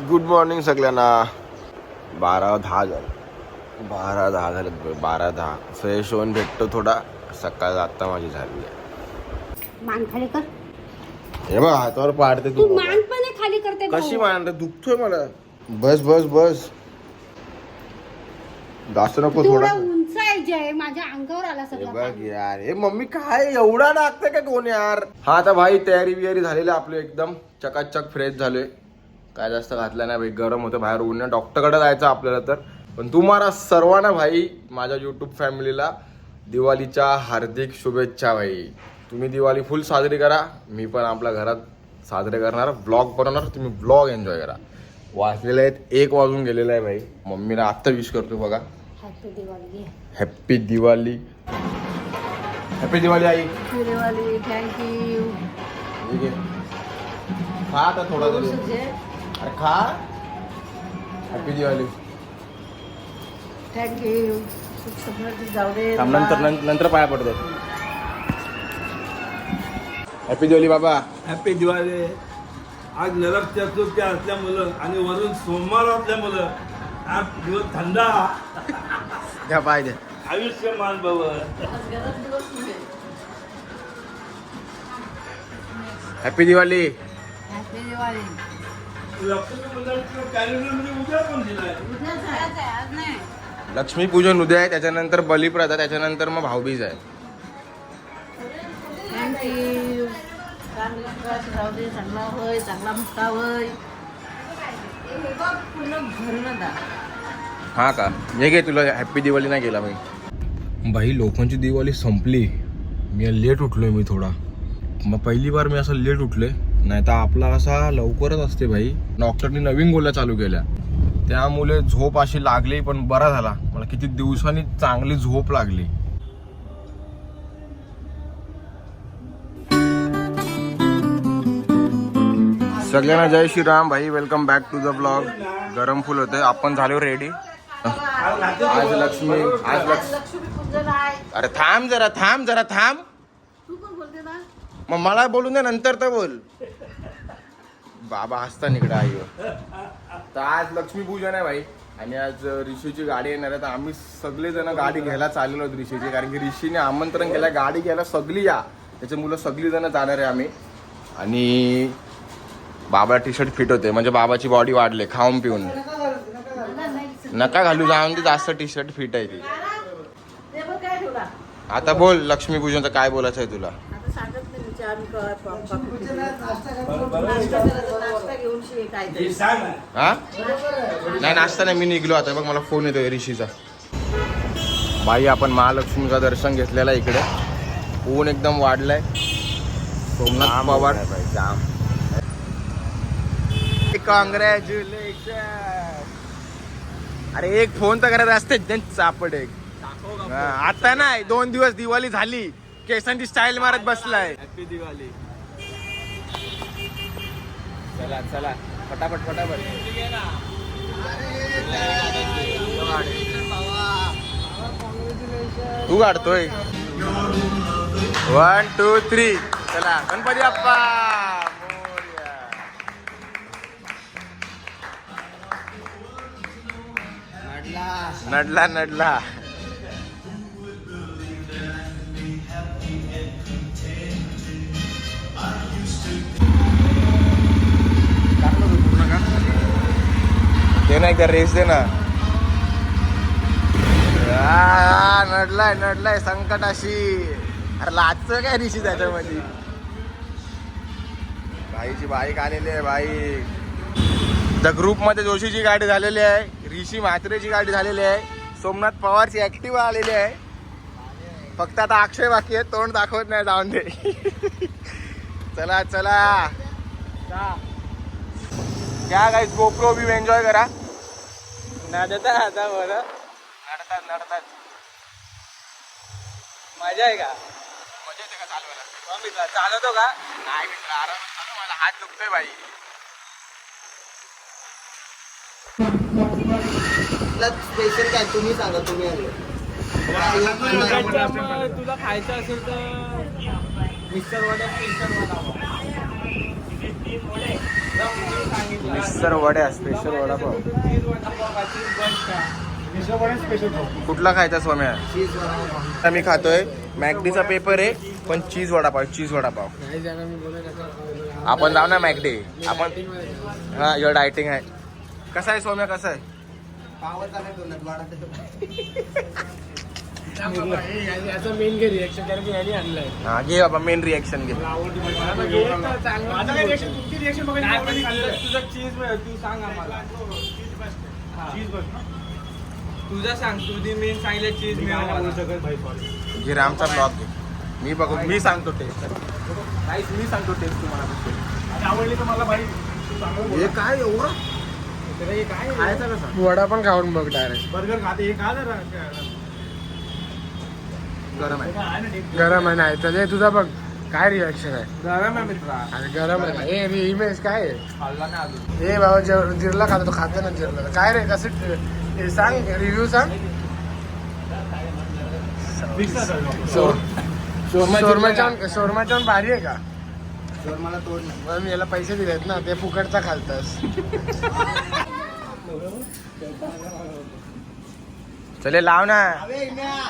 Good morning सगळ्यांना. 12:10 झालं. 12:10 झालं. 12:10 फ्रेश होऊन भेटतो थोडा. सकाळ आत्ता माझी झाली आहे. मान खाली कर. हे बघ हातावर पाडते तू मान पण खाली करते. कशी मान रे? दुखतोय मला. बस बस बस. जास्त नको थोडा. उंच आहे जय, माझ्या अंगावर आला सगळं. बघ यार, हे मम्मी काय एवढा नागते का कोण यार? हा आता भाई तयारी बियारी झालेली आपली एकदम चकाचक फ्रेश झालोय. काय जास्त घातलं नाही भाई, गरम होतं बाहेर ऊन. डॉक्टरकडे जायचं आपल्याला तर. पण तुम्हाला सर्वांना भाई, माझ्या युट्यूब फॅमिलीला दिवाळीच्या हार्दिक शुभेच्छा भाई. तुम्ही दिवाळी फुल साजरी करा. मी पण आपल्या घरात साजरे करणार, व्लॉग बनवणार. तुम्ही व्लॉग एन्जॉय करा. वाजलेले आहेत 1 वाजून गेलेला आहे भाई. मम्मीला आत्ता विश करतो बघा. Happy Diwali. Happy Diwali. Happy Diwali आई. हॅपी दिवाळी. थँक्यू. ठीक आहे, खा आता थोडा तरी. अरे खा. हॅपी दिवाळी. थँक्यू. जाऊ दे. नंतर पाया पडते. हॅपी दिवाळी बाबा. हॅपी दिवाळी. आज नरक चतुर्थी असल्यामुळं आणि वरून सोमवार असल्यामुळं आज दिवस थंडा. घ्या पाय द्या. आयुष्यमान भव. हॅपी दिवाळी. हॅपी दिवाळी. कॅलेंडरमध्ये उद्या पण दिलाय. आज नाही. लक्ष्मीपूजन उद्या आहे, त्याच्यानंतर बलिप्रदा, त्याच्यानंतर मग भाऊबीज आहे. थँक्यू. राहू दे. चांगला होय, चांगला मुक्ता होय. हा का? हे घे, तुला हॅपी दिवाळी नाही केला भाई. भाई लोकांची दिवाळी संपली. मी लेट उठलोय मी थोडा. मग पहिली बार मी असं लेट उठले. नाही तर आपला असा लवकरच असते भाई. डॉक्टरनी नवीन गोळ्या चालू केल्या, त्यामुळे झोप अशी लागली. पण बरा झाला, मला किती दिवसांनी चांगली झोप लागली. सगळ्यांना जय श्रीराम भाई. Welcome back to the blog. गरम फुल होते. आपण झालो रेडी. आज लक्ष्मी अरे थांब जरा थांब. तू पण बोलते ना. मग मला बोलून दे, नंतर तर बोल. बाबा हसता निकडा आई. तर आज लक्ष्मीपूजन आहे भाई. आणि आज ऋषीची गाडी येणार आहे. तर आम्ही सगळेजण गाडी घ्यायला चाललेलो आहोत ऋषीची. कारण की ऋषीने आमंत्रण केलं गाडी घ्यायला सगळी या. त्याच्या मुलं सगळी जण जाणार आहे आम्ही. आणि बाबा टी शर्ट फिट होते, म्हणजे बाबाची बॉडी वाढले खाऊन पिऊन. नका घालू, जाऊन ते जास्त टी शर्ट फिट आहे ती. आता बोल, लक्ष्मीपूजनचं काय बोलायचं आहे तुला? हा नाही, नाश्ता नाही. मी निघलो आता. बघ मला फोन येतोय ऋषीचा. बाई आपण महालक्ष्मीचं दर्शन घेतलेलं आहे इकडे. ऊन एकदम वाढलंय. सोमनाथ पवार जाम. कॉंग्रॅच्युलेशन. अरे एक फोन तर करायचा असते चापड. एक आता नाही, 2 दिवस दिवाळी झाली, केसांची स्टाईल मारत बसलाय. हॅपी दिवाळी. चला चला फटाफट. तू काढतोय. 1 2 3 चला. गणपती बाप्पा नडला. दे ना एकदा रेस दे ना. नडलाय संकटाशी. अरे लाजचं काय ऋषी त्याच्यामध्ये. भाईची बाईक आलेली आहे भाई. द ग्रुप मध्ये जोशीची गाडी झालेली आहे, ऋषी म्हात्रेची गाडी झालेली आहे, सोमनाथ पवारची ऍक्टिव्हा आलेली आहे. फक्त आता अक्षय बाकी आहे, तोंड दाखवत नाही. जाऊन दे. चला क्या गाइस, गोप्रो भी एन्जॉय करा. नडतात आता बरं. नडतात. मजा आहे का? मजा येते का चालवायला? मी चालवतो का? नाही मित्र, आरामात चालव. मला हात दुखतोय भाई. स्पेशल काय तुम्ही सांगा. तुम्ही तुला खायचं असेल तर मिस्टर वडा स्पेशल बनवा. मिक्सर वड्या स्पेशल वडापाव. कुठला खायचा सोम्या? आता मी खातोय मॅकडीचा पेपर आहे पण चीज वडापाव. चीज वडापाव आपण जाऊ ना मॅकडी आपण. हा एवढं डायटिंग आहे. कसा आहे सोम्या? कसा आहे? मेन घे रिएक्शन कारण की यांनी आणलंय. हा घे बाबा मेन रिएक्शन घे. तुझा सांग, तुझी मेन सांगितलं चीज घे रामचा ब्लॉग घे. मी बघू मी सांगतो टेस्ट. काहीच मी सांगतो टेस्ट तुम्हाला. आवडली तर मला भाई हे काय एवढं खायचा कसा? वडा पण खाऊन बघ डायरेक्ट. बर्गर खाते हे खा जरा. गरम आहे. गरम आहे नाही तर तुझा बघ काय रिॲक्शन आहे. गरम आहे मित्रा. अरे गरम आहे. हे इमेज काय आहे? खाल्ला नाही अजून. हे बाबा जिरला खातो तो खातो ना जिरला. काय रे कसं हे सांग रिव्ह्यू सांग. शोरमाच्याहून भारी आहे का? मला तोड म्हणून याला पैसे दिलेत ना ते फुकटचा खालतास. चले लाव ना.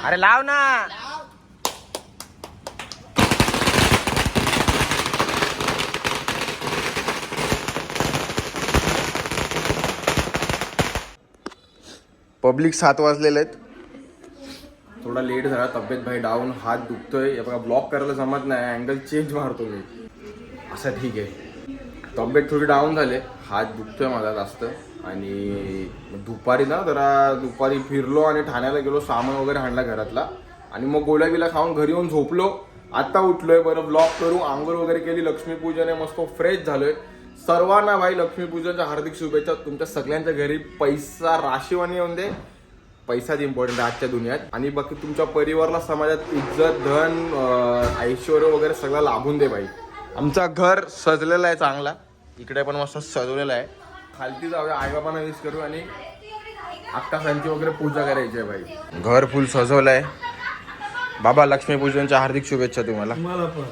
अरे लाव ना. पब्लिक 7 वाजलेले आहेत. थोडा लेट झाला. तब्येत भाई डाऊन. हात दुखतोय. हे बघा ब्लॉक करायला जमत नाही. अँगल चेंज मारतो मी. असं ठीक आहे. तब्येत थोडी डाऊन झाले. हात दुखतोय माझा जास्त. आणि दुपारी ना दुपारी फिरलो आणि ठाण्याला गेलो. सामान वगैरे आणला घरातला आणि मग गोळ्या बिला खाऊन घरी येऊन झोपलो. आता उठलोय. बरं ब्लॉक करू. आंघोळ वगैरे केली. लक्ष्मीपूजन आहे. मस्त फ्रेश झालोय. सर्वांना भाई लक्ष्मीपूजनच्या हार्दिक शुभेच्छा. तुमच्या सगळ्यांच्या घरी पैसा राशीवाणी येऊन दे. पैसाच इम्पॉर्टंट आहे आजच्या दुनियात. आणि बाकी तुमच्या परिवाराला समाजात इज्जत धन ऐश्वर वगैरे सगळं लाभून दे भाई. आमचा घर सजलेला आहे चांगला. इकडे पण मस्त सजवलेला आहे. खालती जाऊया. आईबाबांना विश करू आणि अक्कासांची वगैरे पूजा करायची आहे भाई. घर फुल सजवलं आहे. बाबा लक्ष्मीपूजनच्या हार्दिक शुभेच्छा तुम्हाला. मला पण.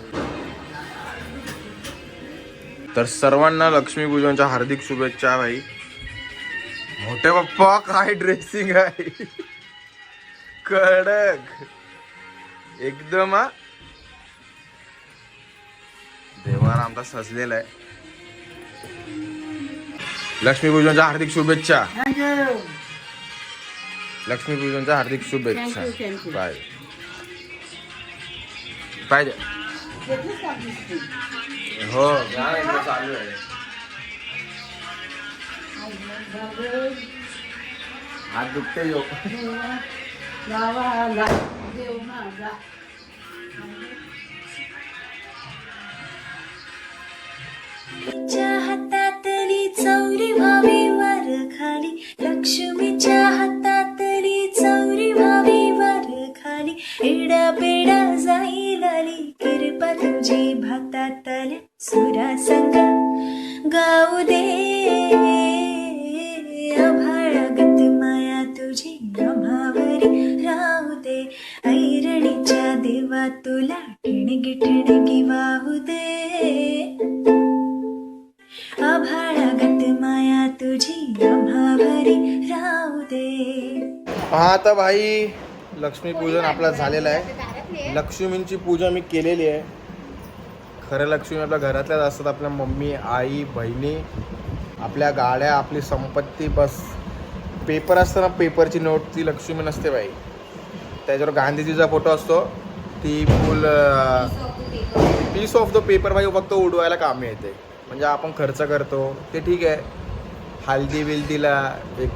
तर सर्वांना लक्ष्मीपूजनच्या हार्दिक शुभेच्छा भाई. मोठे पप्पा काय ड्रेसिंग आहे. कडक एकदम. देवाला आमचा सजलेला आहे. लक्ष्मीपूजनच्या हार्दिक शुभेच्छा. लक्ष्मीपूजनच्या हार्दिक शुभेच्छा. Thank you. बाय. पाहिजे हो चालू आहे. हात दुखते यो. हातातली चौरी व्हावी वर खाली. लक्ष्मीच्या हातातली चौरी व्हावी वर खाली. एडा पेडा जाईल आली कृपा तुझी भातातल्या सुरा संग गाऊ दे. आभाळागत माया तुझी आम्हावरी राहू दे. ऐरणीच्या देवा तुला ठिणगी ठिणगी वाहू दे. आभाळागत माया तुझी आम्हावरी राहू दे. हा आता भाई लक्ष्मीपूजन आपलं झालेलं आहे. लक्ष्मींची पूजा मी केलेली आहे. खरं लक्ष्मी आपल्या घरातल्याच असतात. आपल्या मम्मी आई बहिणी आपल्या गाड्या आपली संपत्ती. बस पेपर असतं ना पेपरची नोट ती लक्ष्मी नसते बाई. त्याच्यावर गांधीजीचा फोटो असतो. ती full piece of the paper बाई फक्त उडवायला कामी येते. म्हणजे आपण खर्च करतो ते ठीक आहे. हल्दी बिल्दीला एक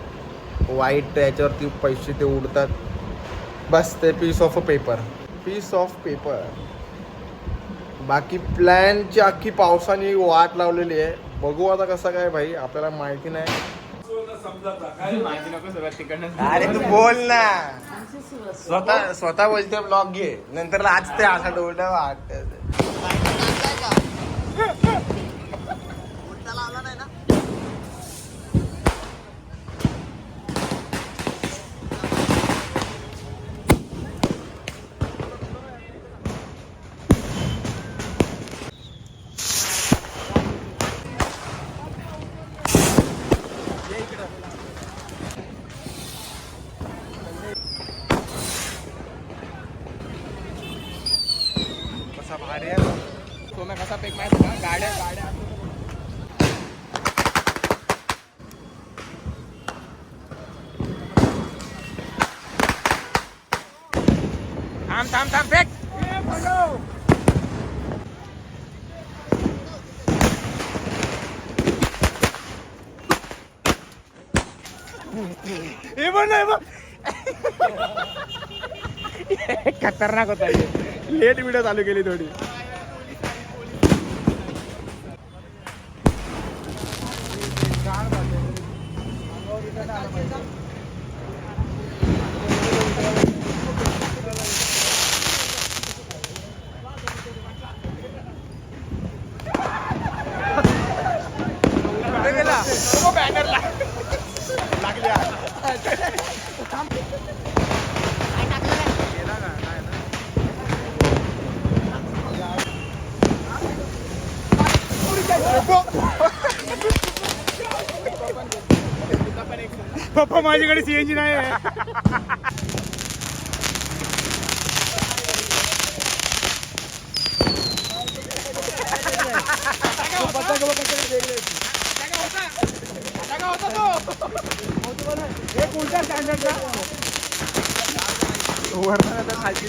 वाईट याच्यावरती पैसे ते उडतात. बस ते piece of a paper. Piece of paper. बाकी प्लॅनची अख्खी पावसाने वाट लावलेली आहे. बघू आता कसं काय भाई आपल्याला माहिती नाही. अरे तू बोल ना. स्वतः बोलते ब्लॉग घे नंतर आज ते असा डोळा वाटत. सोम्या कसा पेक माहिती का गाड्या थांब फेक खतरनाक होता लेट व्हिडिओ चालू केली थोडी बॅनर लागल्या पप्पा माझ्याकडे सीएनजी नाही आहे खालची